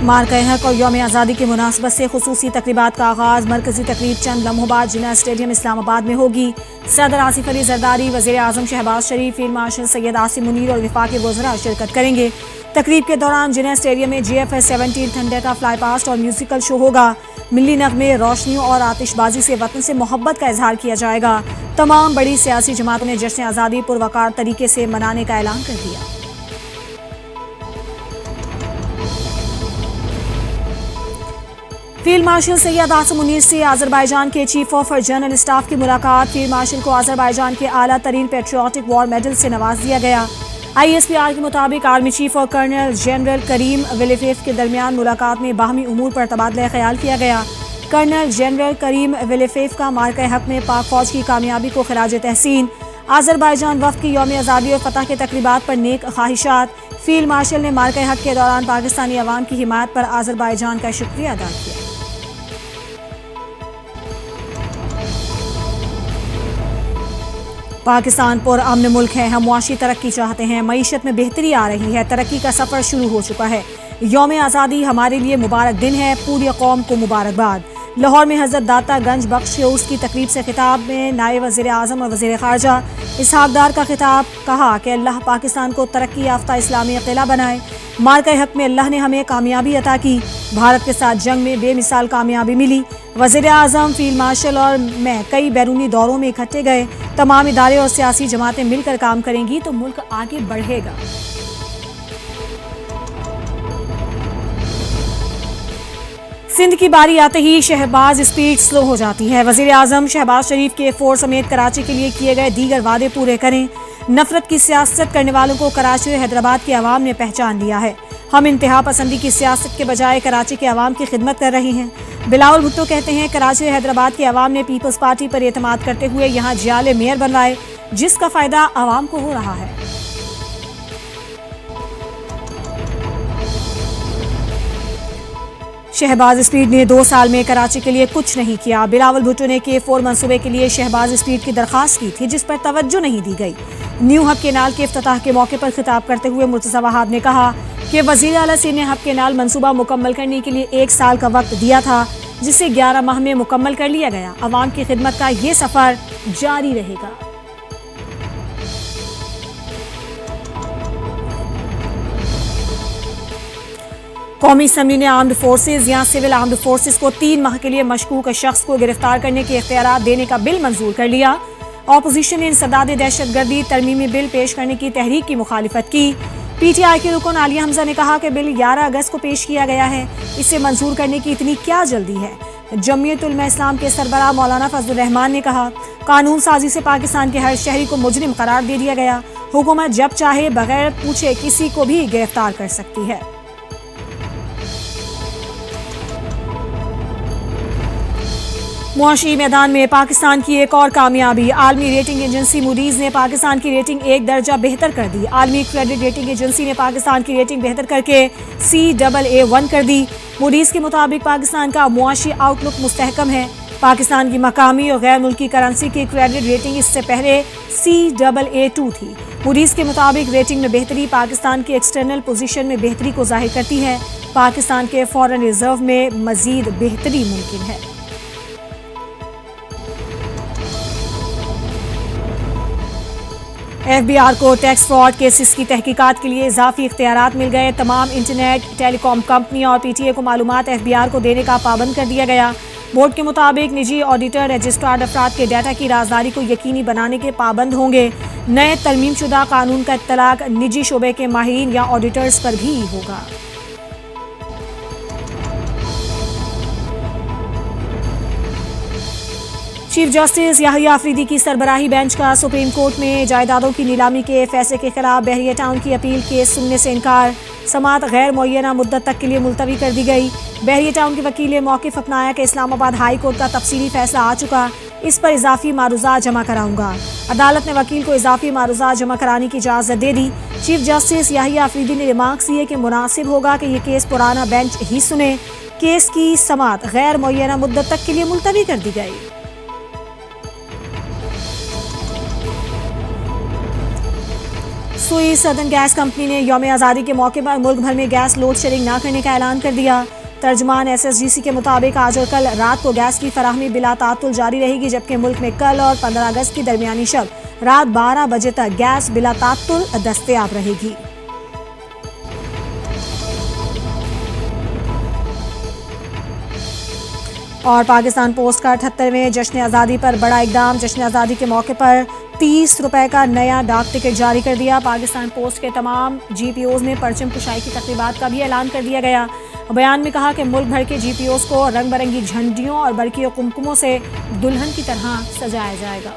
मार्का हक और यौम आज़ादी की मुनासबत से खुसूसी तकरीबात का आगाज़। मरकजी तकरीब चंद लम्हों बाद जिन्ना स्टेडियम इस्लामाबाद में होगी। सदर आसिफ अली जरदारी, वज़ीर आज़म शहबाज शरीफ, फील्ड मार्शल सैयद आसिम मुनीर और वफाकी वज़रा शिरकत करेंगे। तकरीब के दौरान जिन्ना स्टेडियम में GFS-17 थंडर का फ्लाई पास्ट और म्यूजिकल शो होगा। मिली नगमे, रोशनियों और आतिशबाजी से वतन से मोहब्बत का इजहार किया जाएगा। तमाम बड़ी सियासी जमातों ने जश्न आज़ादी पुरवकार तरीके से मनाने का ऐलान कर दिया। फील्ड मार्शल सैयद आसिम मुनीर से अज़रबैजान के चीफ ऑफ जनरल स्टाफ की मुलाकात। फील्ड मार्शल को अज़रबैजान के आला तरीन पेट्रियाटिक वॉर मेडल से नवाज दिया गया। ISPR के मुताबिक आर्मी चीफ और कर्नल जनरल करीम विलेफेफ के दरमियान मुलाकात में बाहमी उमूर पर तबादला ख्याल किया गया। कर्नल जनरल करीम विलेफेफ का मार्का हक में पाक फौज की कामयाबी को खराज तहसीन। अज़रबैजान वफ़द की यौम आज़ादी और फतह के तकरीबात पर नेक ख्वाहिशात। फील्ड मार्शल ने मार्का हक के दौरान पाकिस्तानी अवाम की हिमायत पर अज़रबैजान का शुक्रिया अदा किया। पाकिस्तान पुरअमन मुल्क है, हम मुआशी तरक्की चाहते हैं, मईशत में बेहतरी आ रही है, तरक्की का सफ़र शुरू हो चुका है। यौम आज़ादी हमारे लिए मुबारक दिन है, पूरी कौम को मुबारकबाद। लाहौर में हज़रत दाता गंज बख्श उर्स की तकरीब से खिताब में नायब वज़ीर आज़म और वज़ीर ख़ारजा इसहाक़ डार का खिताब। कहा कि अल्लाह पाकिस्तान को तरक्की याफ्ता इस्लामी क़िला बनाए। मार्का हक में अल्लाह ने हमें कामयाबी अता की। भारत के साथ जंग में बेमिसाल कामयाबी मिली। वज़ीर आज़म, फील्ड मार्शल और मैं कई बैरूनी दौरों में इकट्ठे गए। तमाम इदारे और सियासी जमातें मिलकर काम करेंगी तो मुल्क आगे बढ़ेगा। सिंध की बारी आते ही शहबाज स्पीड स्लो हो जाती है। वज़ीर आज़म शहबाज शरीफ के फोर समेत कराची के लिए किए गए दीगर वादे पूरे करें। नफरत की सियासत करने वालों को कराची और हैदराबाद के अवाम ने पहचान लिया है। हम इंतहा पसंदी की सियासत के बजाय कराची के अवाम की खिदमत कर रहे हैं। बिलावल भुट्टो कहते हैं, कराची और हैदराबाद के अवाम ने पीपल्स पार्टी पर एतमाद करते हुए यहाँ जियाले मेयर बनवाए, जिसका फायदा अवाम को हो रहा है। शहबाज स्पीड ने 2 साल में कराची के लिए कुछ नहीं किया। बिलावल भुट्टो ने K4 मंसूबे के लिए शहबाज स्पीड की दरखास्त की थी, जिस पर तवज्जो नहीं दी गई। न्यू हब केनाल के इफ्तिताह के मौके पर खिताब करते हुए मुर्तज़ा वहाब ने कहा कि वज़ीर आला ने हब केनाल मंसूबा मुकम्मल करने के लिए 1 साल का वक्त दिया था, जिसे 11 माह में मुकम्मल कर लिया गया। अवाम की खिदमत का ये सफ़र जारी रहेगा। कौमी असम्बली ने आर्म्ड फोर्सेज या सिविल आर्म्ड फोर्सेज को 3 माह के लिए मशकूक शख्स को गिरफ्तार करने के इख्तियारात देने का बिल मंजूर कर लिया। अपोजिशन ने इंसदाद दहशतगर्दी तरमीमी बिल पेश करने की तहरीक की मुखालिफत की। PTI के रुकन आलिया हमजा ने कहा कि बिल 11 अगस्त को पेश किया गया है, इसे मंजूर करने की इतनी क्या जल्दी है। जमीयत उलमा इस्लाम के सरबराह मौलाना फजलुर रहमान ने कहा, कानून साजी से पाकिस्तान के हर शहरी को मुजरिम करार दे दिया गया। हुकूमत जब चाहे बगैर पूछे किसी को भी गिरफ्तार कर सकती है। मुआशी मैदान में पाकिस्तान की एक और कामयाबी। आलमी रेटिंग एजेंसी मूडीज ने पाकिस्तान की रेटिंग 1 दर्जा बेहतर कर दी। आलमी क्रेडिट रेटिंग एजेंसी ने पाकिस्तान की रेटिंग बेहतर करके CAA1 कर दी। मूडीज के मुताबिक पाकिस्तान का मुआशी आउटलुक मुस्तहकम है। पाकिस्तान की मकामी और गैर मुल्की करेंसी की क्रेडिट रेटिंग इससे पहले CAA2 थी। मूडीज के मुताबिक रेटिंग में बेहतरी पाकिस्तान की एक्सटर्नल पोजीशन में बेहतरी को जाहिर करती है। पाकिस्तान के फॉरेन रिजर्व में मजीद बेहतरी मुमकिन है। FBI को टैक्स फ्रॉड केसेस की तहकीकात के लिए इजाफी इख्तियारात मिल गए। तमाम इंटरनेट टेलीकॉम कंपनियों और PTA को मालूमात FBI को देने का पाबंद कर दिया गया। बोर्ड के मुताबिक निजी ऑडिटर रजिस्ट्रार्ड अफराद के डाटा की राजदारी को यकीनी बनाने के पाबंद होंगे। नए तरमीम शुदा कानून का इत्तलाक निजी शोबे के माहिरीन या ऑडिटर्स पर भी होगा। चीफ जस्टिस याहिया अफरीदी की सरबराही बेंच का सुप्रीम कोर्ट में जायदादों की नीलामी के फैसले के खिलाफ बहरिया टाउन की अपील केस सुनने से इनकार। समाअत गैर मुअय्यना मुद्दत तक के लिए मुलतवी कर दी गई। बहरिया टाउन के वकील ने मौक़िफ़ अपनाया कि इस्लामाबाद हाई कोर्ट का तफसीली फैसला आ चुका, इस पर इजाफी मारूज़ात जमा कराऊंगा। अदालत ने वकील को इजाफी मारूज़ात जमा कराने की इजाज़त दे दी। चीफ जस्टिस याहिया अफरीदी ने रिमार्क्स दिए कि मुनासिब होगा कि यह केस पुराना बेंच ही सुने। केस की समाअत गैर मुअय्यना मुद्दत तक के लिए मुलतवी कर दी गई। हुई। सदर्न गैस कंपनी ने यौम आज़ादी के मौके पर मुल्क भर में गैस लोड शेडिंग न करने का ऐलान कर दिया। तर्जमान SSGC के मुताबिक आज और कल रात को गैस की फराहमी बिला तातुल जारी रहेगी, जबकि मुल्क में कल और 15 अगस्त की दरमियानी शब रात 12 बजे तक गैस बिला तातुल दस्तयाब रहेगी। और पाकिस्तान पोस्ट का 78वें जश्न आज़ादी पर बड़ा इकदाम। जश्न आज़ादी के मौके पर 30 रुपए का नया डाक टिकट जारी कर दिया। पाकिस्तान पोस्ट के तमाम GPOs में परचम कुशाई की तकरीबात का भी ऐलान कर दिया गया। बयान में कहा कि मुल्क भर के GPOs को रंग बिरंगी झंडियों और बरकी कुमकुमों से दुल्हन की तरह सजाया जाएगा।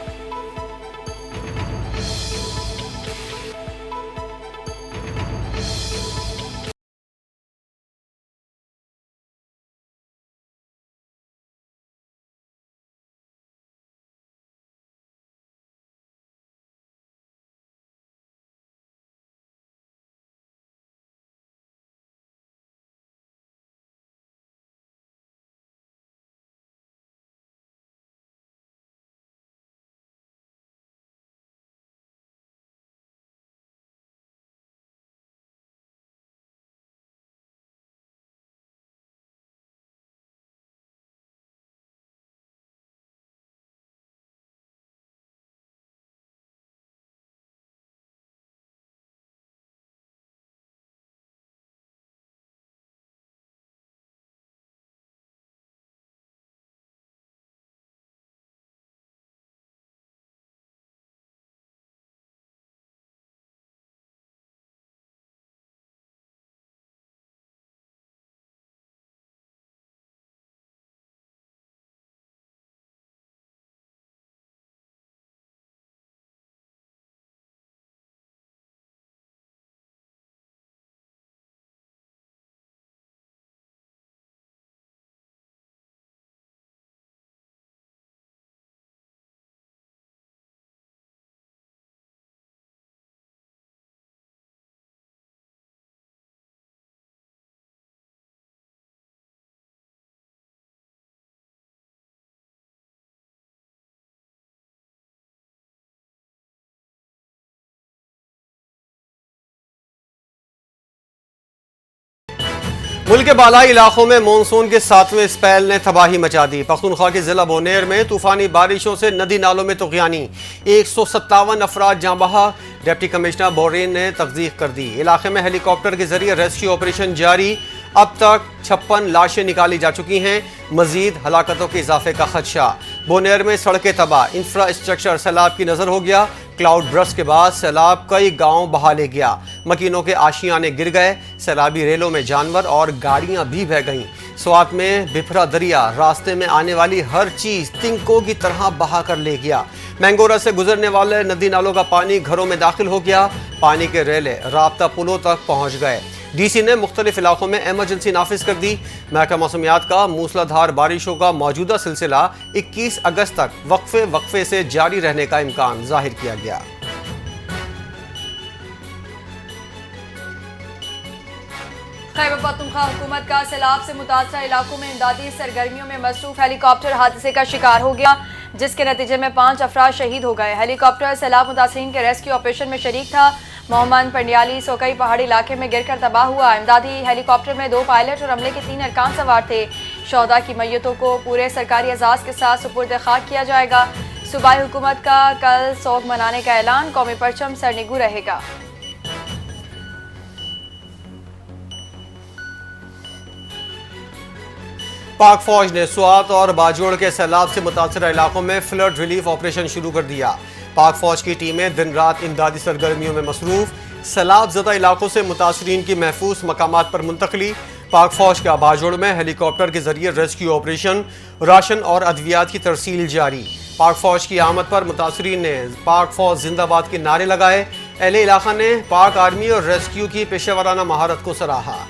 ملک کے بالائی علاقوں میں مونسون کے 7ویں سپیل نے تباہی مچا دی۔ پختونخوا کے ضلع بونیر میں طوفانی بارشوں سے ندی نالوں میں طغیانی، 157 افراد جاں بحق۔ ڈپٹی کمشنر بورین نے تصدیق کر دی۔ علاقے میں ہیلی کاپٹر کے ذریعے ریسکیو آپریشن جاری، اب تک 56 لاشیں نکالی جا چکی ہیں، مزید ہلاکتوں کے اضافے کا خدشہ۔ بونیر میں سڑکیں تباہ، انفراسٹرکچر سیلاب کی نظر ہو گیا۔ کلاؤڈ برسٹ کے بعد سیلاب کئی گاؤں بہا لے گیا، مکینوں کے آشیانے گر گئے، سیلابی ریلوں میں جانور اور گاڑیاں بھی بہہ گئیں۔ سوات میں بھپرا دریا راستے میں آنے والی ہر چیز تنکوں کی طرح بہا کر لے گیا۔ مینگورا سے گزرنے والے ندی نالوں کا پانی گھروں میں داخل ہو گیا، پانی کے ریلے رابطہ پلوں تک پہنچ گئے۔ DC نے مختلف علاقوں میں ایمرجنسی نافذ کر دی۔ محکمہ موسمیات کا موسلا دھار بارشوں کا موجودہ سلسلہ 21 اگست تک وقفے سے جاری رہنے کا امکان ظاہر کیا گیا۔ خیبر پختونخوا حکومت کا سیلاب سے متاثرہ علاقوں میں امدادی سرگرمیوں میں مصروف ہیلی کاپٹر حادثے کا شکار ہو گیا، جس کے نتیجے میں 5 افراد شہید ہو گئے۔ ہیلی کاپٹر سیلاب متاثرین کے ریسکیو آپریشن میں شریک تھا۔ محمد پنڈیالی سوکئی پہاڑی علاقے میں گر کر تباہ ہوا۔ امدادی ہیلی کاپٹر میں 2 پائلٹ اور عملے کے 3 ارکان سوار تھے۔ شہداء کی میتوں کو پورے سرکاری اعزاز کے ساتھ سپرد خاک کیا جائے گا۔ صوبائی حکومت کا کل سوگ منانے کا اعلان، قومی پرچم سرنگو رہے گا۔ پاک فوج نے سوات اور باجوڑ کے سیلاب سے متاثرہ علاقوں میں فلڈ ریلیف آپریشن شروع کر دیا۔ پاک فوج کی ٹیمیں دن رات امدادی سرگرمیوں میں مصروف، سیلاب زدہ علاقوں سے متاثرین کی محفوظ مقامات پر منتقلی۔ پاک فوج کا باجوڑ میں ہیلی کاپٹر کے ذریعے ریسکیو آپریشن، راشن اور ادویات کی ترسیل جاری۔ پاک فوج کی آمد پر متاثرین نے پاک فوج زندہ باد کے نعرے لگائے۔ اہل علاقہ نے پاک آرمی اور ریسکیو کی پیشہ ورانہ مہارت کو سراہا۔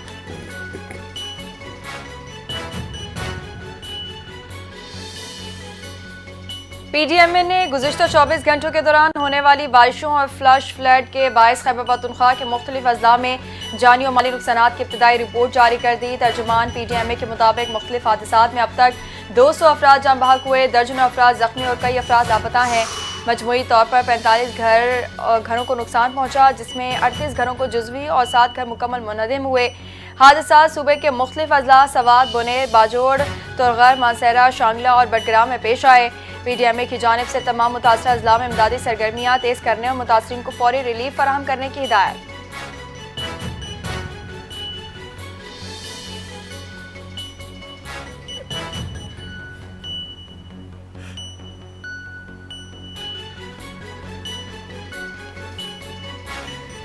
PDMA نے گزشتہ 24 گھنٹوں کے دوران ہونے والی بارشوں اور فلش فلڈ کے باعث خیبر پختونخوا کے مختلف اضلاع میں جانی و مالی نقصانات کی ابتدائی رپورٹ جاری کر دی۔ ترجمان PDMA کے مطابق مختلف حادثات میں اب تک 200 افراد جاں بحق ہوئے، درجنوں افراد زخمی اور کئی افراد لاپتہ ہیں۔ मजमूई तौर पर 45 घरों को नुकसान पहुंचा, जिसमें 38 घरों को जुज़वी और 7 घर मुकम्मल मुनहदम हुए। हादसा सूबे के मुख्तलिफ अजला सवात, बुनेर, बाजोड़, तुरगर, मानसेरा, शांगला और बडग्राम में पेश आए। PDMA की जानिब से तमाम मुतासरा अजला में इमदादी सरगर्मियाँ तेज़ करने और मुतासरीन को फौरी रिलीफ फराहम करने की हिदायत।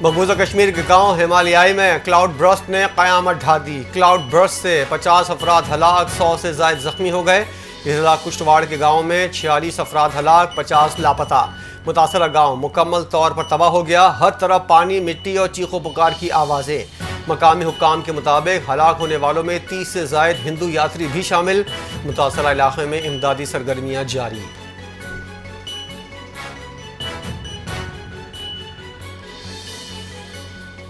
मकबूजा कश्मीर के गांव हिमालयाई में क्लाउड बर्स्ट ने क़यामत ढा दी। क्लाउड बर्स्ट से 50 अफराद हलाक, 100 से ज़ायद जख्मी हो गए। इस जिला कुश्तवाड़ के गांव में 46 अफराद हलाक, 50 लापता। मुतासरा गांव मुकम्मल तौर पर तबाह हो गया। हर तरफ पानी, मिट्टी और चीखो पुकार की आवाज़ें। मकामी हुक्काम के मुताबिक हलाक होने वालों में 30 से ज़ायद हिंदू यात्री भी शामिल। मुतासरा इलाके में इमदादी सरगर्मियाँ जारी।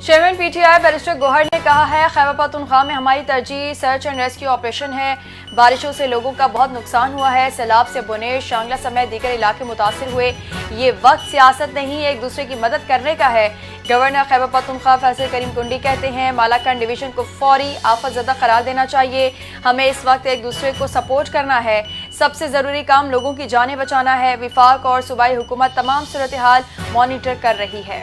चेयरमैन PTI बैरिस्टर गौहर ने कहा है, खैबर पख्तूनख्वा में हमारी तरजीह सर्च एंड रेस्क्यू ऑपरेशन है। बारिशों से लोगों का बहुत नुकसान हुआ है। सैलाब से बुनेर, शांगला समेत दीगर इलाके मुतासिर हुए। ये वक्त सियासत नहीं, एक दूसरे की मदद करने का है। गवर्नर खैबर पख्तूनख्वा फैसल करीम कुंडी कहते हैं, मालाकंड डिवीजन को फौरी आफत ज़दा करार देना चाहिए। हमें इस वक्त एक दूसरे को सपोर्ट करना है। सबसे ज़रूरी काम लोगों की जानें बचाना है। विफाक और सूबाई हुकूमत तमाम सूरत हाल मॉनिटर कर रही है।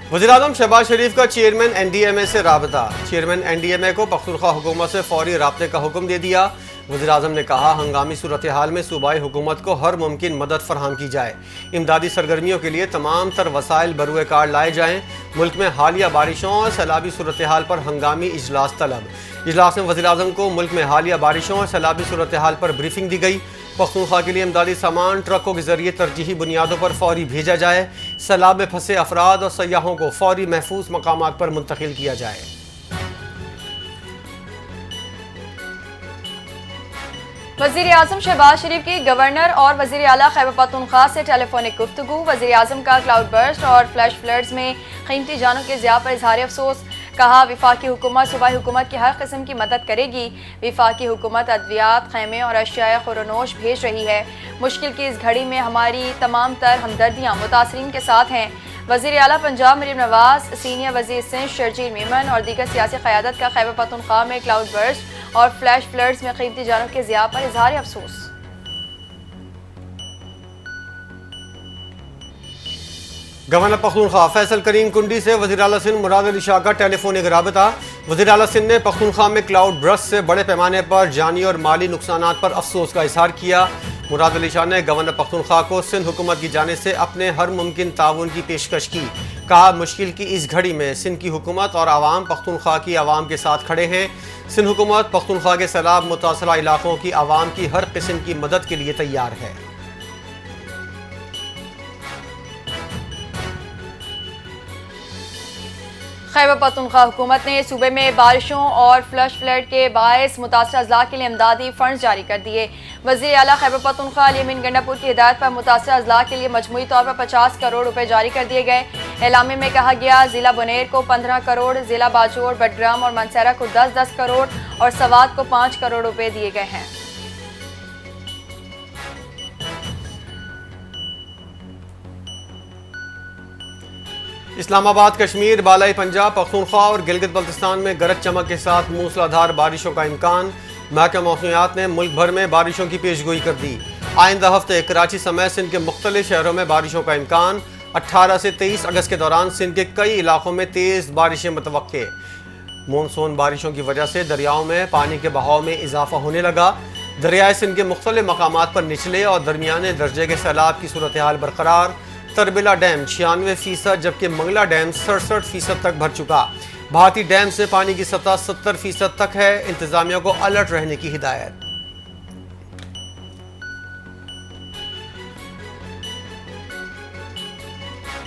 वज़ीर-ए-आज़म शहबाज शरीफ का चेयरमैन NDMA से राबता। चेयरमैन NDMA को पख्तूनख्वा हुकूमत से फौरी राब्ते का हुक्म दे दिया। वज़ीर-ए-आज़म ने कहा, हंगामी सूरत हाल में सूबाई हुकूमत को हर मुमकिन मदद फराहम की जाए। इमदादी सरगर्मियों के लिए तमाम तर वसाइल बरूए कार लाए जाएँ। मुल्क में हालिया बारिशों और सैलाबी सूरत हाल पर हंगामी इजलास तलब। इजलास में वज़ीर-ए-आज़म को मुल्क में हालिया बारिशों और सैलाबी सूरत हाल पर ब्रीफिंग दी गई। पख्तूनख्वा के लिए इमदादी सामान ट्रकों के जरिए तरजीही बुनियादों पर फौरी भेजा जाए। सैलाब में फंसे अफराद और सयाहों को फौरी महफूज मकामात पर मुंतकिल किया जाए। वज़ीर आज़म शहबाज शरीफ की गवर्नर और वज़ीर आला खैबर पख्तूनख्वा से टेलीफोनिक गुफ्तगू। वज़ीर आज़म का क्लाउड बर्स्ट और फ्लैश फ्लड्स में कीमती जानों के ज़िया पर इजहार अफसोस। कहा, विफाकी हुकूमत सूबाई हुकूमत की हर किस्म की मदद करेगी। विफाकी हुकूमत अद्वियात, खैमे और अशियाए खुरनोश भेज रही है। मुश्किल की इस घड़ी में हमारी तमाम तर हमदर्दियाँ मुतासरीन के साथ हैं। वज़ीर आला पंजाब मरीम नवाज, सीनियर वज़ीर सिंध शर्जील मेमन और दीगर सियासी क़यादत का खैबर पख्तूनख्वा में क्लाउड बर्स्ट और फ्लैश फ्लड्स में कीमती जानों के ज़िया पर इजहार अफसोस। गवर्नर पख्तूनख्वा फैसल करीम कुंडी से वज़ीर आला सिंध मुराद अली शाह का टेलीफोनिक राबता। वज़ीर आला सिंध ने पख्तूनख्वा में क्लाउड बर्स्ट से बड़े पैमाने पर जानी और माली नुकसानात पर अफसोस का इजहार किया। मुराद अली शाह ने गवर्नर पख्तूनख्वा को सिंध हुकूमत की जानिब से अपने हर मुमकिन ताउन की पेशकश की। कहा, मुश्किल की इस घड़ी में सिंध की हुकूमत और आवाम पख्तूनख्वा की आवाम के साथ खड़े हैं। सिंध हुकूमत पख्तूनख्वा के सैलाब मुतासरा इलाकों की आवाम की हर किस्म की मदद के लिए तैयार है। खैबर पख्तूनख्वा हुकूमत ने सूबे में बारिशों और फ्लश फ्लड के बायस मुतासरा अजला के लिए इमदादी फंड जारी कर दिए। वज़ीर आला खैबर पख्तूनख्वा अली अमीन गंडापुर की हिदायत पर मुतासरा अजला के लिए मजमूई तौर पर 50 करोड़ रुपए जारी कर दिए गए। एलामे में कहा गया, ज़िला बुनेर को 15 करोड़, ज़िला बाजोड़, बडग्राम और मानसेरा को 10-10 करोड़ और सवात को 5 करोड़ रुपए दिए गए हैं। इस्लामाबाद, कश्मीर, बालाई पंजाब, पख्तूनख्वा और गिलगित बल्तिस्तान में गरज चमक के साथ मूसलाधार बारिशों का इम्कान। महकमा मौसमियात ने मुल्क भर में बारिशों की पेशगोई कर दी। आइंदा हफ्ते कराची समेत सिंध के मुख्तलिफ शहरों में बारिशों का इम्कान। 18 से 23 अगस्त के दौरान सिंध के कई इलाकों में तेज़ बारिशें मुतवक्के। मानसून बारिशों की वजह से दरियाओं में पानी के बहाव में इजाफा होने लगा। दरियाए सिंध के मुख्तलिफ मकामात पर निचले और दरमियाने दर्जे के सैलाब की सूरत हाल बरकरार। तरबिला डैम 96%, जबकि मंगला डैम 67% तक भर चुका। भाती डैम से पानी की सतह 70% तक है। इंतजामिया को अलर्ट रहने की हिदायत।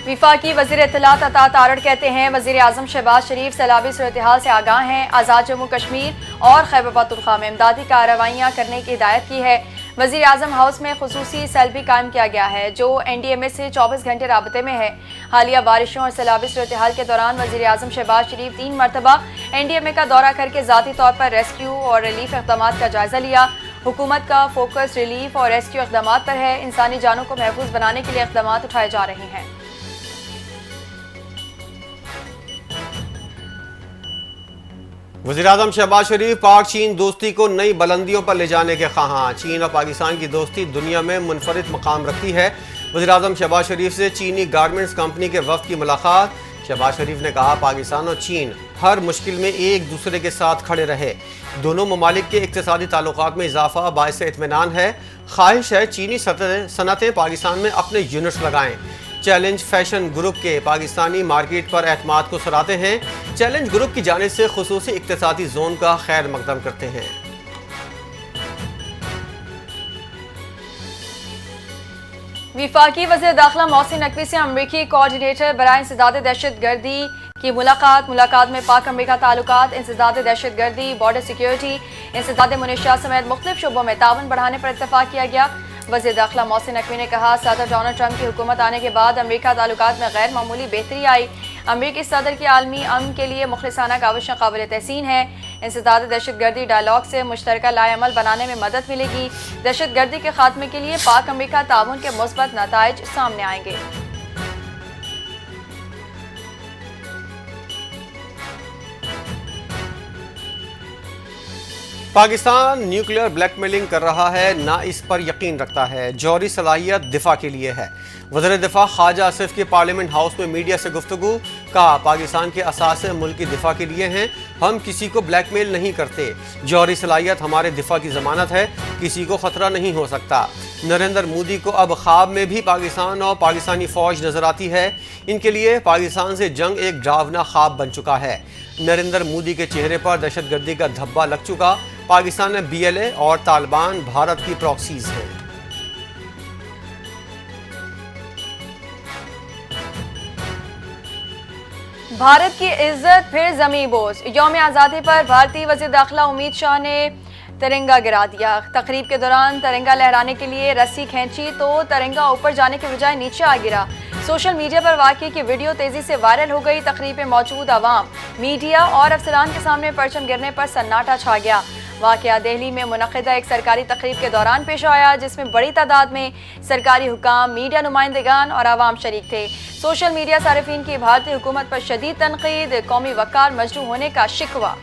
विफाकी वज़ीर इत्तलात अता तारड़ कहते हैं, वज़ीर आज़म शहबाज शरीफ सैलाबी सूरत हाल से आगाह हैं। आज़ाद जम्मू कश्मीर और खैबर पख्तूनख्वा में इमदादी कार्रवाइयाँ करने की हिदायत की है। वज़ीर आज़म हाउस में खुसूसी सेल भी कायम किया गया है जो NDMA से 24 घंटे राबते में है। हालिया बारिशों और सैलाबी सूरत-ए-हाल के दौरान वज़ीर आज़म शहबाज शरीफ 3 मरतबा NDMA का दौरा करके ज़ाती तौर पर रेस्क्यू और रिलीफ इक़दामात का जायज़ा लिया। हुकूमत का फोकस रिलीफ और रेस्क्यू इक़दामात पर है। इंसानी जानों को महफूज बनाने के लिए इक़दामात उठाए जा रहे हैं। वज़ीर-ए-आज़म शहबाज शरीफ पाक चीन दोस्ती को नई बुलंदियों पर ले जाने के ख़्वाहां। चीन और पाकिस्तान की दोस्ती दुनिया में मुनफरिद मकाम रखती है। वज़ीर-ए-आज़म शहबाज शरीफ से चीनी गारमेंट्स कंपनी के वफ़द की मुलाकात। शहबाज शरीफ ने कहा पाकिस्तान और चीन हर मुश्किल में एक दूसरे के साथ खड़े रहे। दोनों ममालिक के इक़्तिसादी ताल्लुकात में इजाफा बाइस इत्मीनान है। ख्वाहिश है चीनी सनतें पाकिस्तान में अपने यूनिट्स लगाएं। चैलेंज फैशन ग्रुप के पाकिस्तानी मार्केट पर एतमाद को सराहते हैं। चैलेंज ग्रुप की जानिब से खुसूसी इक़्तिसादी जोन का खैर मकदम करते हैं। वफाकी वज़ीर दाखिला मोहसिन नकवी से अमरीकी कोऑर्डिनेटर बराए इंसदाद दहशत गर्दी की मुलाकात में पाक अमरीका ताल्लुकात, इंसदाद दहशत गर्दी, बॉर्डर सिक्योरिटी, इंसदाद मुनशियात समेत मुख्तलिफ शोबों में ताउन बढ़ाने पर इत्तफाक किया गया। वज़ीर दाखिला मोहसिन नकवी ने कहा सदर डोनाल्ड ट्रंप की हुकूमत आने के बाद अमरीका ताल्लुकात में गैर मामूली बेहतरी आई। अमरीकी सदर की आलमी अमन के लिए मुखलिसाना काविशें काबिल तहसीन है। इंसदाद दहशत गर्दी डायलॉग से मुश्तरका लाएअमल बनाने में मदद मिलेगी। दहशत गर्दी के खात्मे के लिए पाक अमरीका ताउन के मुस्बत नताइज सामने आएंगे। पाकिस्तान न्यूक्लियर ब्लैकमेलिंग कर रहा है, ना इस पर यकीन रखता है। जौहरी सलाहियत दिफा के लिए है। वज़ीर दिफा ख्वाजा आसिफ के पार्लियामेंट हाउस में मीडिया से गुफ्तगू। कहा पाकिस्तान के असासे मुल्क की दिफा के लिए हैं। हम किसी को ब्लैकमेल नहीं करते। जौहरी सलाहियत हमारे दिफा की ज़मानत है। किसी को ख़तरा नहीं हो सकता। नरेंद्र मोदी को अब ख्वाब में भी पाकिस्तान और पाकिस्तानी फ़ौज नज़र आती है। इनके लिए पाकिस्तान से जंग एक डरावना ख्वाब बन चुका है। नरेंद्र मोदी के चेहरे पर दहशतगर्दी का धब्बा लग चुका। पाकिस्तान में BLA और तालिबान भारत की प्रॉक्सीज हैं। भारत की इज्जत फिर जमी बोझ। यौम आज़ादी पर भारतीय वज़ीर दाखिला अमित शाह ने तिरंगा गिरा दिया। तकरीब के दौरान तिरंगा लहराने के लिए रस्सी खींची तो तिरंगा ऊपर जाने के बजाय नीचे आ गिरा। सोशल मीडिया पर वाक़ये की वीडियो तेजी से वायरल हो गई। तकरीब में मौजूद आवाम, मीडिया और अफसरान के सामने परचम गिरने पर सन्नाटा छा गया। वाक़या दिल्ली में मुनक़िदा एक सरकारी तकरीब के दौरान पेश आया जिसमें बड़ी तादाद में सरकारी हुकाम, मीडिया नुमाइंदगान और आवाम शरीक थे। सोशल मीडिया सारिफीन की भारतीय हुकूमत पर शदीद तनक़ीद, कौमी वक़ार मजरूह होने का शिकवा।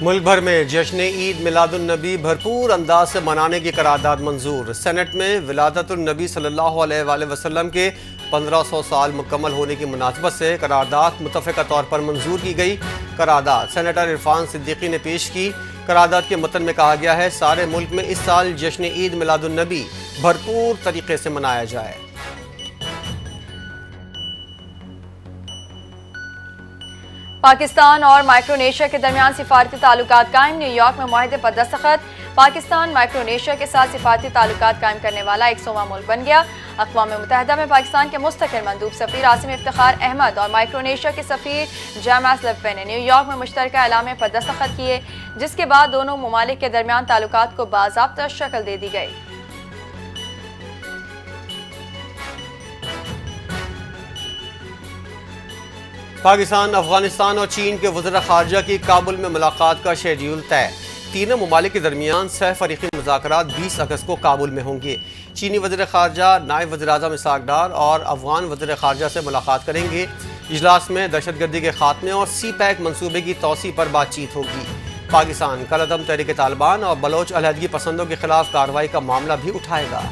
मुल्क भर में जश्न ईद मिलादुन्नबी भरपूर अंदाज से मनाने की करारदाद मंजूर। सेनेट में विलादतुन्नबी सल्लल्लाहु अलैहि वसल्लम के 1500 साल मुकम्मल होने की मुनासबत से करारदाद मुतफ़क़ा तौर पर मंजूर की गई। करारदाद सेनेटर इरफान सिद्दीकी ने पेश की। करारदाद के मतन में कहा गया है सारे मुल्क में इस साल जश्न ईद मिलादुन्नबी भरपूर तरीके से मनाया जाए। पाकिस्तान और माइक्रोनेशिया के दरमियान सिफारती ताल्लुकात कायम। न्यूयॉर्क में मुआहदे पर दस्तखत। पाकिस्तान माइक्रोनेशिया के साथ सिफारती ताल्लुकात कायम करने वाला 100वां मुल्क बन गया। अक़वाम मुत्तहिदा में पाकिस्तान के मुस्तक़िल मंदूब सफ़ीर आसिम इफ्तिखार अहमद और माइक्रोनेशिया के सफ़ीर जैमास लब्बे ने न्यूयॉर्क में मुश्तरका एलामे पर दस्तखत किए जिसके बाद दोनों ममालिक के दरमियान ताल्लुकात को बाज़ाब्ता शक्ल दे दी गई। पाकिस्तान, अफगानिस्तान और चीन के वज़ीर ख़ारजा की काबुल में मुलाकात का शेड्यूल तय। तीनों ममालिक के दरमियान सह फ़रीक़ी मुज़ाकरात 20 अगस्त को काबुल में होंगे। चीनी वज़ीर ख़ारजा नायब वज़ीर आज़म इसहाक़ डार और अफ़गान वज़ीर ख़ारजा से मुलाकात करेंगे। इजलास में दहशतगर्दी के खात्मे और CPEC मनसूबे की तौसी पर बातचीत होगी। पाकिस्तान कलअदम तहरीक तालिबान और बलोच अलहदगी पसंदों के खिलाफ कार्रवाई का मामला भी उठाएगा।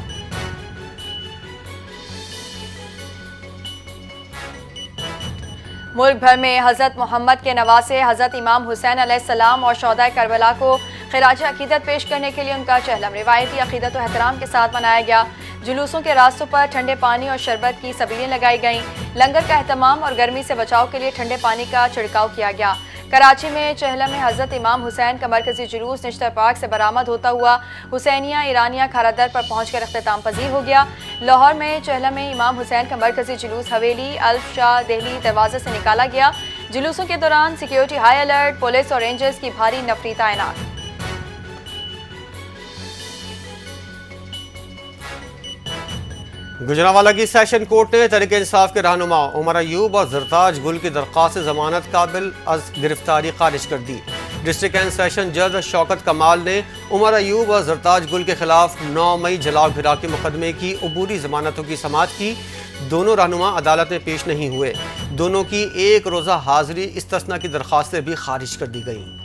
मुल्क भर में हज़रत मोहम्मद के नवासे हज़रत इमाम हुसैन अलैहिस्सलाम और शोहदाए करबला को खिराज अकीदत पेश करने के लिए उनका चहलम रिवायती अकीदत और एहतराम के साथ मनाया गया। जुलूसों के रास्तों पर ठंडे पानी और शरबत की सबीलें लगाई गईं। लंगर का एहतमाम और गर्मी से बचाव के लिए ठंडे पानी का छिड़काव किया गया। कराची में चहलम में हज़रत इमाम हुसैन का मरकजी जुलूस निश्तर पार्क से बरामद होता हुआ हुसैनिया ईरानिया खारादर पर पहुंचकर अख्तिताम पजीर हो गया। लाहौर में चहलम में इमाम हुसैन का मरकजी जुलूस हवेली अल्फ शाह दिल्ली दरवाजे से निकाला गया। जुलूसों के दौरान सिक्योरिटी हाई अलर्ट, पुलिस और रेंजर्स की भारी नफरी तैनात। गुजरांवाला की सेशन कोर्ट ने तहरीक इंसाफ के रहनुमा उमर अयूब और जरताज गुल की दरख्वास्त जमानत काबिल अज गिरफ्तारी खारिज कर दी। डिस्ट्रिक्ट एंड सेशन जज शौकत कमाल ने उमर अयूब और जरताज गुल के खिलाफ 9 मई जलाओ गिरा के मुकदमे की अबूरी जमानतों की समाअत की। दोनों रहनुमा अदालत में पेश नहीं हुए। दोनों की एक रोज़ा हाजिरी इस्तिस्ना की दरख्वास्तें भी खारिज कर दी गईं।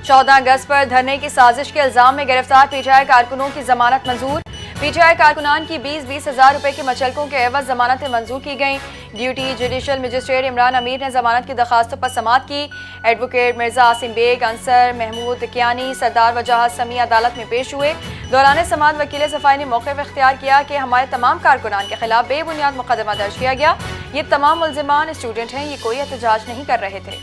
चौदह अगस्त पर धरने की साजिश के इल्जाम में गिरफ्तार पीटीआई कारकुनों की जमानत मंजूर। पीटीआई कारकुनान की 20-20 हज़ार रुपए के मचलकों के एवज जमानतें मंजूर की गईं। ड्यूटी जुडिशल मजिस्ट्रेट इमरान अमीर ने जमानत की दरखास्तों पर समाअत की। एडवोकेट मिर्जा आसिम बेग, अंसर महमूद कियानी, सरदार वजाहत समी अदालत में पेश हुए। दौरान समाअत वकील सफाई ने मौक़िफ़ इख्तियार किया कि हमारे तमाम कारकुनान के खिलाफ बेबुनियाद मुकदमा दर्ज किया गया। ये तमाम मुल्जिमान स्टूडेंट हैं, ये कोई एहतजाज नहीं कर रहे थे।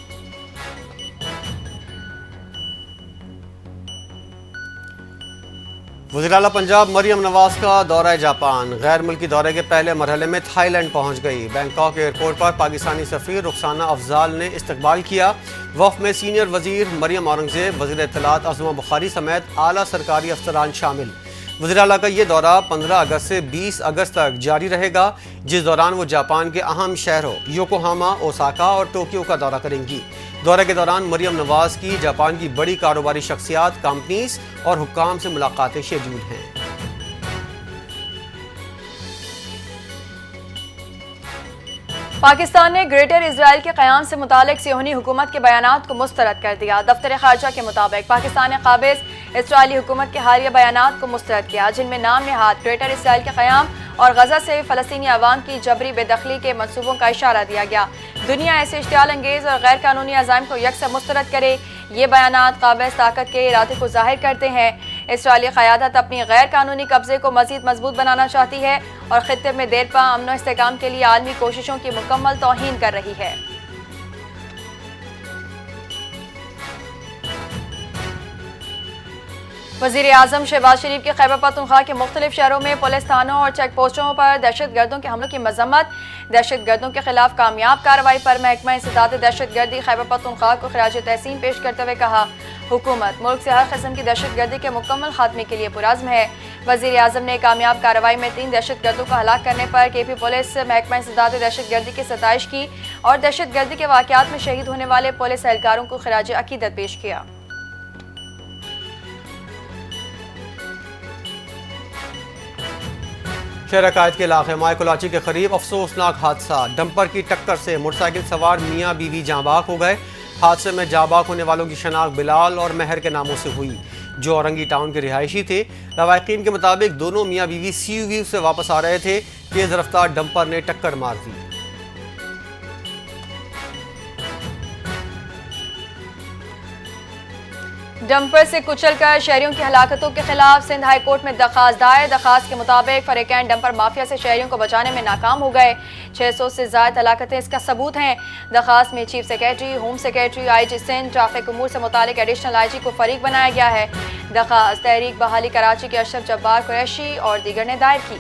वज़ीर आला पंजाब मरियम नवाज का दौरा जापान। गैर मुल्की दौरे के पहले मरहले में थाईलैंड पहुंच गई। बैंकॉक एयरपोर्ट पर पाकिस्तानी सफ़ीर रुखसाना अफजाल ने इस्तकबाल किया। वफ़द में सीनियर वज़ीर मरियम औरंगज़ेब, वज़ीर इत्तलात अज़मा बुखारी समेत आला सरकारी अफसरान शामिल। वज़ीर आला का ये दौरा 15 अगस्त से 20 अगस्त तक जारी रहेगा, जिस दौरान वो जापान के अहम शहरों योकोहामा, ओसाका और टोक्यो का दौरा करेंगी। दौरे के दौरान मरियम नवाज की जापान की बड़ी कारोबारी शख्सियात, कंपनीज और हुक्काम से मुलाकातें शेड्यूल हैं। पाकिस्तान ने ग्रेटर इजराइल के क़याम से मुतालिक सियोनी हुकूमत के बयानात को मुस्तरद कर दिया। दफ्तर ख़ारजा के मुताबिक पाकिस्तान ने क़ाबिज़ इसराइली हुकूमत के हालिया बयानात को मुस्तरद किया, जिनमें नाम नेहाद ग्रेटर इसराइल के क़याम और गजा से फ़लस्तीनी अवाम की जबरी बेदखली के मनसूबों का इशारा दिया गया। दुनिया ऐसे इश्तियाल अंगेज़ और गैर कानूनी अज़ाइम को यकसा मुस्तरद करे। ये बयानात क़ाबिज़ ताकत के इरादे को ज़ाहिर करते हैं। इसराइली क़यादत अपनी गैर कानूनी कब्ज़े को मज़ीद मजबूत बनाना चाहती है और ख़ित्ते में देरपा अमन व इस्तेहकाम के लिए आलमी कोशिशों की मुकम्मल तौहीन कर रही है। वज़ीर आज़म शहबाज शरीफ के खैबर पख्तूनख्वा के मुख्तलिफ शहरों में पुलिस थानों और चेक पोस्टों पर दहशत गर्दों के हमलों की मजम्मत। दहशत गर्दों के खिलाफ कामयाब कार्रवाई पर महकमा इंसदाद दहशत गर्दी खैबर पख्तूनख्वा को खिराज तहसीन पेश करते हुए कहा, हुकूमत मुल्क से हर किस्म की दहशत गर्दी के मुकम्मल खात्मे के लिए पुरज़्म है। वज़ीर आज़म ने कामयाब कार्रवाई में 3 दहशत गर्दों को हलाक करने पर केपी पुलिस महकमा इंसदाद दहशत गर्दी की सताइश की और दहशत गर्दी के वाक़यात में शहीद होने वाले पुलिस एहलकारों को खिराज अकीदत पेश किया। शहर अकायद के इलाके मायकोलाची के करीब अफसोसनाक हादसा। डंपर की टक्कर से मोटरसाइकिल सवार मियाँ बीवी जाँबाक हो गए। हादसे में जाँबाक होने वालों की शनाख्त बिलाल और महर के नामों से हुई, जो औरंगी टाउन के रिहायशी थे। लवाहिकीन के मुताबिक दोनों मियाँ बीवी CUV से वापस आ रहे थे। तेज़ रफ्तार डंपर ने टक्कर मार दी। डंपर से कुचलकर शहरियों की हलाकतों के खिलाफ सिंध हाई कोर्ट में दरखास्त दायर। दरखास्त के मुताबिक फरीकैन डंपर माफिया से शहरियों को बचाने में नाकाम हो गए। 600 से ज़ायद हलाकतें इसका सबूत हैं। दरखास्त में chief secretary, home secretary, IG Sindh, traffic उमूर से मुतालिक एडिशनल IG को फरीक बनाया गया है। दरखास्त तहरीक बहाली कराची के अशरफ जब्बार कुरैशी और दीगर ने दायर की।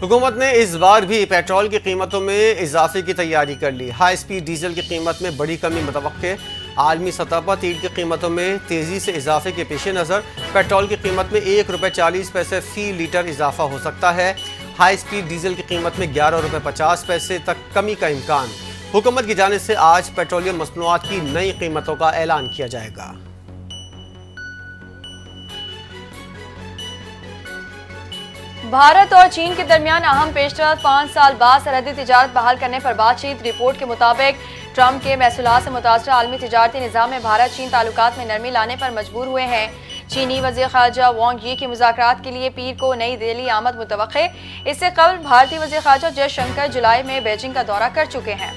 हुकूमत ने इस बार भी पेट्रोल की कीमतों में इजाफे की तैयारी कर ली। हाई स्पीड डीजल की कीमत में बड़ी कमी मुतवक्के। आलमी सतह पर तेल की कीमतों में तेज़ी से इजाफे के पेश नज़र पेट्रोल की कीमत में ₹1.40 फ़ी लीटर इजाफा हो सकता है। हाई स्पीड डीजल की कीमत में ₹11.50 तक कमी का इम्कान। हुकूमत की जानिब से आज पेट्रोलियम मसनूआत की नई कीमतों का ऐलान किया जाएगा। भारत और चीन के दरमियान अहम पेशरफ्त। 5 साल बाद सरहदी तिजारत बहाल करने पर बातचीत। रिपोर्ट के मुताबिक ट्रंप के महसूलात से मुतासर आलमी तिजारती निज़ाम में भारत चीन ताल्लुकात में नरमी लाने पर मजबूर हुए हैं। चीनी वज़ीर ख़ारजा वांग यी की मुज़ाकरात के लिए पीर को नई दिल्ली आमद मुतवक्के। इससे कबल भारतीय वज़ीर ख़ारजा जयशंकर जुलाई में बीजिंग का दौरा कर चुके हैं।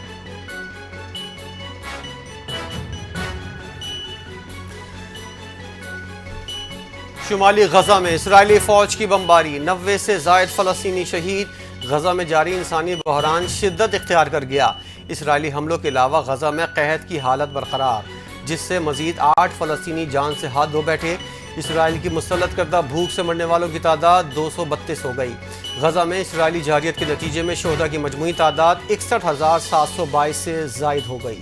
शुमाली गजा में इसराइली फौज की बमबारी, 90 से ज़ायद फ़लस्तीनी शहीद। गजा में जारी इंसानी बहरान शिद्दत इख्तियार कर गया। इसराइली हमलों के अलावा गजा में कहत की हालत बरकरार। جس سے مزید 8 فلسطینی جان سے ہاتھ دھو بیٹھے۔ اسرائیل کی مسلط کردہ بھوک سے مرنے والوں کی تعداد 232 ہو گئی۔ غزہ میں اسرائیلی جارحیت کے نتیجے میں شہداء کی مجموعی تعداد 61,722 سے زائد ہو گئی۔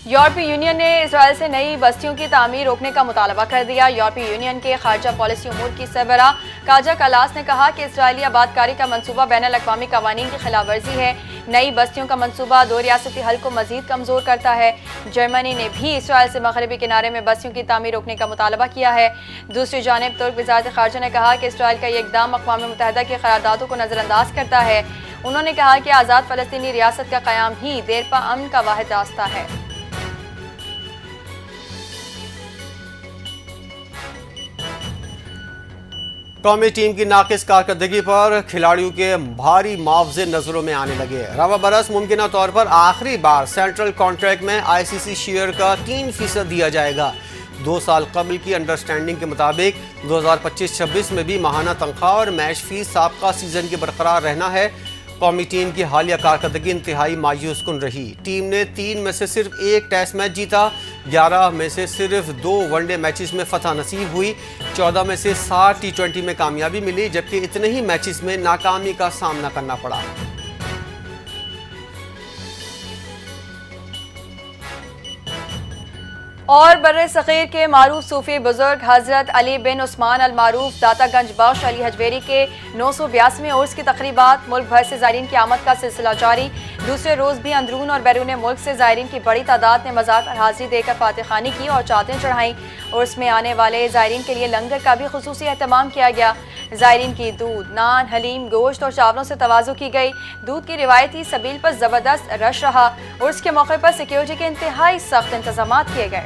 یورپی یونین نے اسرائیل سے نئی بستیوں کی تعمیر روکنے کا مطالبہ کر دیا۔ یورپی یونین کے خارجہ پالیسی امور کی سربراہ کاجا کالاس نے کہا کہ اسرائیلی آباد کاری کا منصوبہ بین الاقوامی قوانین کی خلاف ورزی ہے۔ نئی بستیوں کا منصوبہ دو ریاستی حل کو مزید کمزور کرتا ہے۔ جرمنی نے بھی اسرائیل سے مغربی کنارے میں بستیوں کی تعمیر روکنے کا مطالبہ کیا ہے۔ دوسری جانب ترک وزارت خارجہ نے کہا کہ اسرائیل کا یہ اقدام اقوام متحدہ کی قراردادوں کو نظر انداز کرتا ہے۔ انہوں نے کہا کہ آزاد فلسطینی ریاست کا قیام ہی دیرپا امن کا واحد راستہ ہے۔ قومی ٹیم کی ناقص کارکردگی پر کھلاڑیوں کے بھاری معاوضے نظروں میں آنے لگے۔ رواں برس ممکنہ طور پر آخری بار سینٹرل کانٹریکٹ میں ICC شیئر کا 3% دیا جائے گا۔ 2 سال قبل کی انڈرسٹینڈنگ کے مطابق 2025-26 میں بھی ماہانہ تنخواہ اور میچ فیس سابقہ سیزن کی برقرار رہنا ہے۔ قومی ٹیم کی حالیہ کارکردگی انتہائی مایوس کن رہی۔ ٹیم نے 3 میں سے صرف 1 ٹیسٹ میچ جیتا، 11 میں سے صرف 2 ون ڈے میچز میں فتح نصیب ہوئی، 14 میں سے 60 T20 میں کامیابی ملی، جبکہ اتنے ہی میچز میں ناکامی کا سامنا کرنا پڑا۔ اور بر صغیر کے معروف صوفی بزرگ حضرت علی بن عثمان المعروف داتا گنج بخش علی حجویری کے 982ویں عرس کی تقریبات، ملک بھر سے زائرین کی آمد کا سلسلہ جاری۔ دوسرے روز بھی اندرون اور بیرون ملک سے زائرین کی بڑی تعداد نے مزار پر حاضری دے کر فاتح خوانی کی اور چادریں چڑھائیں۔ عرس میں آنے والے زائرین کے لیے لنگر کا بھی خصوصی اہتمام کیا گیا۔ زائرین کی دودھ، نان، حلیم، گوشت اور چاولوں سے تواضع کی گئی۔ دودھ کی روایتی سبیل پر زبردست رش رہا۔ عرس کے موقع پر سیکیورٹی کے انتہائی سخت انتظامات کیے گئے۔